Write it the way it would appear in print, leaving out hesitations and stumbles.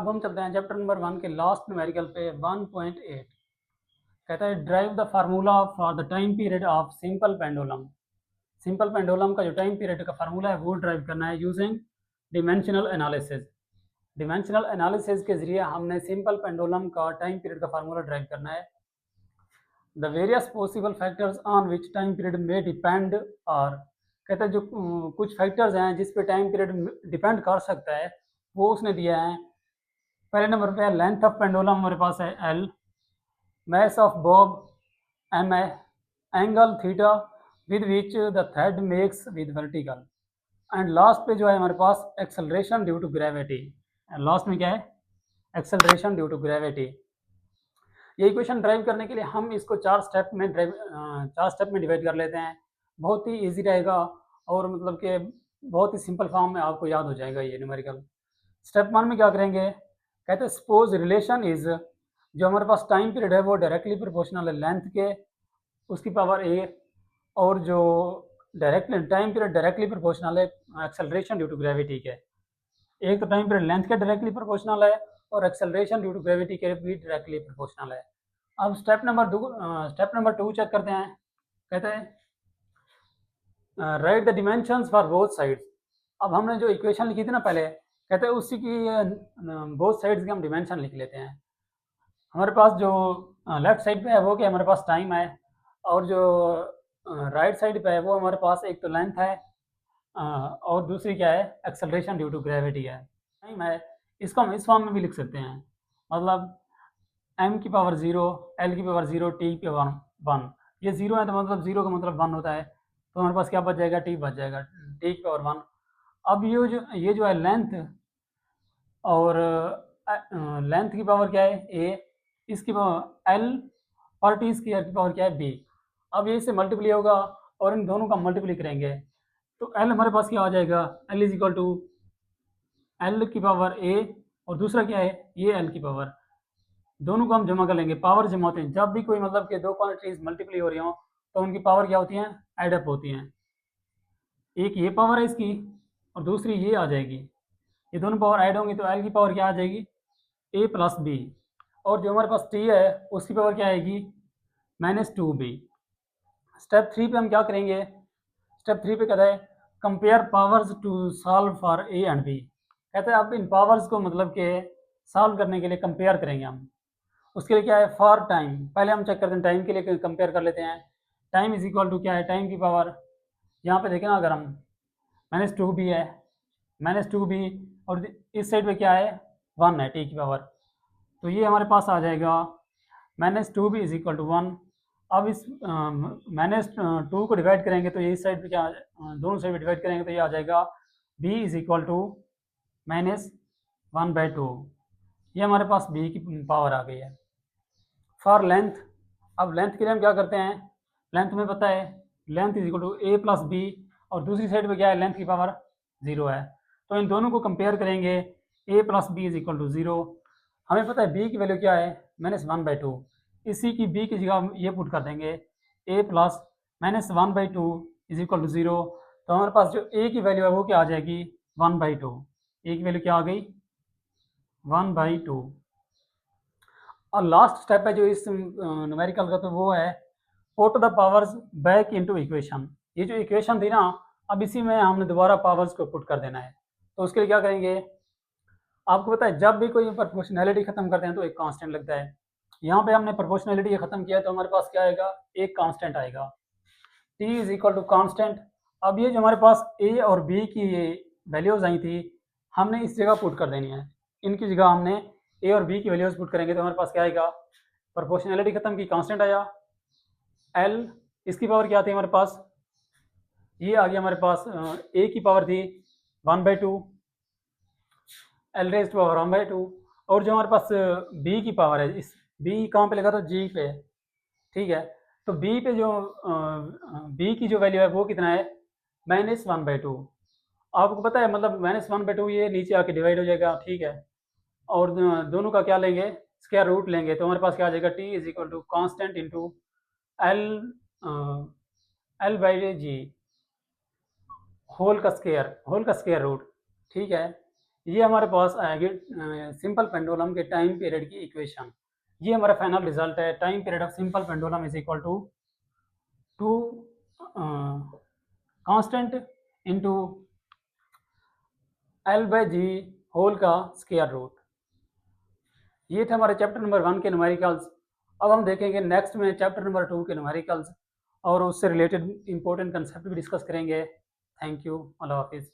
अब हम चलते हैं चैप्टर नंबर 1 के लास्ट न्यूमेरिकल पे 1.8। कहता है drive the formula for the time period of simple pendulum. Simple pendulum का जो टाइम पीरियड का फार्मूला है वो ड्राइव करना है using dimensional analysis. Dimensional analysis के जरिए हमने सिंपल पेंडुलम का टाइम पीरियड का फार्मूला ड्राइव करना है। The various possible factors on which time period में डिपेंड और कहते हैं जो कुछ फैक्टर्स हैं जिस पे टाइम पीरियड डिपेंड कर सकता है वो उसने दिया है। पहले नंबर पे लेंथ ऑफ पेंडुलम हमारे पास है L, mass of bob M है, angle theta with which the thread makes with vertical, and last पे जो है हमारे पास acceleration due to gravity. Last में क्या है? Acceleration due to gravity. ये इक्वेशन ड्राइव करने के लिए हम इसको चार स्टेप में डिवाइड कर लेते हैं। बहुत ही इजी रहेगा और मतलब कि बहुत ही सिंपल फॉर्म में आपको याद हो जाएगा ये न्यूमेरिकल। स्टेप 1 में क्या करेंगे? कहते हैं सपोज रिलेशन इज, जो हमारे पास टाइम पीरियड है वो डायरेक्टली प्रोपोर्शनल है लेंथ के उसकी पावर ए, और जो directly time period directly proportional है एक्सेलरेशन ड्यू टू ग्रेविटी के। एक तो टाइम पीरियड लेंथ के डायरेक्टली प्रोपोर्शनल है और एक्सेलरेशन ड्यू टू ग्रेविटी के भी डायरेक्टली प्रोपोर्शनल है। अब स्टेप नंबर 2 चेक करते हैं। कहते हैं right the dimensions for both sides. अब हमने जो इक्वेशन लिखी थी ना पहले, कहते हैं उसी की बोथ साइड्स के हम डिमेंशन लिख लेते हैं। हमारे पास जो लेफ्ट साइड पे है वो क्या हमारे पास टाइम है, और जो राइट साइड पे है वो हमारे पास एक तो लेंथ है और दूसरी क्या है? एक्सेलरेशन ड्यू टू ग्रेविटी है। टाइम है, इसको हम इस फॉर्म में भी लिख सकते हैं, मतलब m की पावर 0, l की पावर 0, t की पावर 1। ये 0 है तो मतलब 0 का मतलब 1 होता है, तो हमारे पास क्या बच जाएगा? t बच जाएगा, t की पावर 1। अब ये जो है लेंथ, और लेंथ की पावर क्या है? a, इसकी पावर l, और टी स्क्वायर की पावर क्या है? b। अब ये इससे मल्टीप्लाई होगा और इन दोनों का मल्टीप्लाई करेंगे तो l हमारे पास क्या आ जाएगा? l is equal to L की पावर a, और दूसरा क्या है? ये l की पावर। दोनों को हम जमा कर लेंगे, पावर जमा होते हैं जब भी कोई मतलब कि दो क्वांटिटीज मल्टीप्लाई हो रही हो तो उनकी पावर क्या होती हैं? एड अप होती हैं। एक ये पावर है इसकी और दूसरी ये आ जाएगी, ये दोनों पावर ऐड होंगी तो l की पावर क्या आ जाएगी? a प्लस बी, और जो हमारे पास t है उसकी पावर क्या आएगी? -2b। स्टेप 3 पे हम क्या करेंगे? स्टेप 3 पे कहता है compare powers to solve for a and b। कहते हैं अब इन पावर्स को मतलब के सॉल्व करने के लिए कंपेयर करेंगे हम। उसके लिए क्या है? फॉर टाइम, पहले हम चेक करते हैं टाइम के लिए कंपेयर कर लेते हैं। टाइम इज इक्वल टू क्या है? टाइम की पावर, यहाँ पे देखें ना अगर हम -2b है, -2b, और इस साइड पे क्या है? 1 है, t की पावर, तो ये हमारे पास आ जाएगा -2b इज इक्वल टू 1। अब इस -2 को डिवाइड करेंगे तो ये इस साइड पे क्या दोनों साइड पे डिवाइड करेंगे तो ये आ जाएगा b इज इक्वल टू -1/2। ये हमारे पास b की पावर आ गई है। फॉर लेंथ, अब लेंथ के लिए हम क्या करते हैं? लेंथ में पता है length is equal to a plus B, और दूसरी साइड पे क्या है? लेंथ की पावर 0 है, तो इन दोनों को कंपेयर करेंगे। a plus B is equal to 0। हमें पता है b की वैल्यू क्या है? -1/2। इसी की b की जगह हम ये पुट कर देंगे a plus -1/2 is equal to 0। तो हमारे पास जो a की वैल्यू है वो क्या आ जाएगी? 1/2। a की वैल्यू क्या आ गई? 1/2। और लास्ट स्टेप है जो इस न्यूमेरिकल का, तो वो है put the powers back into equation. ये जो इक्वेशन थी ना, अब इसी में हमने दोबारा पावर्स को पुट कर देना है। तो उसके लिए क्या करेंगे? आपको पता है जब भी कोई प्रोपोर्शनैलिटी खत्म करते हैं तो एक कांस्टेंट लगता है। यहाँ पे हमने प्रोपोर्शनैलिटी खत्म किया तो हमारे पास क्या आएगा? एक कांस्टेंट आएगा, t is equal to constant. अब ये जो हमारे पास a और b की वैल्यूज आई थी हमने इस जगह पुट कर देनी है। इनकी जगह हमने a और b की वैल्यूज पुट करेंगे तो हमारे पास क्या आएगा? प्रोपोर्शनैलिटी खत्म की, कांस्टेंट आया l, इसकी पावर क्या थी हमारे पास? ये आ गया हमारे पास a की पावर थी 1/2, l रेज़ टू पावर 1/2, और जो हमारे पास b की पावर है, इस b कहाँ पे लगा? तो g पे, ठीक है। तो b पे जो b की जो वैल्यू है वो कितना है? -1/2। आपको पता है मतलब -1/2 ये नीचे आके डिवाइड हो जाएगा, ठीक है, और दोनों का क्या लेंगे? स्क्वायर रूट लेंगे तो हमारे पास क्या आ जाएगा? t is equal to constant into l/g whole का स्क्वायर रूट, ठीक है। ये हमारे पास आएगी सिंपल पेंडुलम के टाइम पीरियड की इक्वेशन। ये हमारा फाइनल रिजल्ट है। Time period of simple pendulum is equal to constant into L/G whole का स्क्वायर रूट। ये थे हमारे चैप्टर नंबर 1 के न्यूमेरिकल्स। अब हम देखेंगे नेक्स्ट में चैप्टर नंबर 2 के न्यूमेरिकल्स और उससे रिलेटेड इंपॉर्टेंट कंसेप्ट भी डिस्कस करेंगे। थैंक यू, अल्लाह हाफिज़।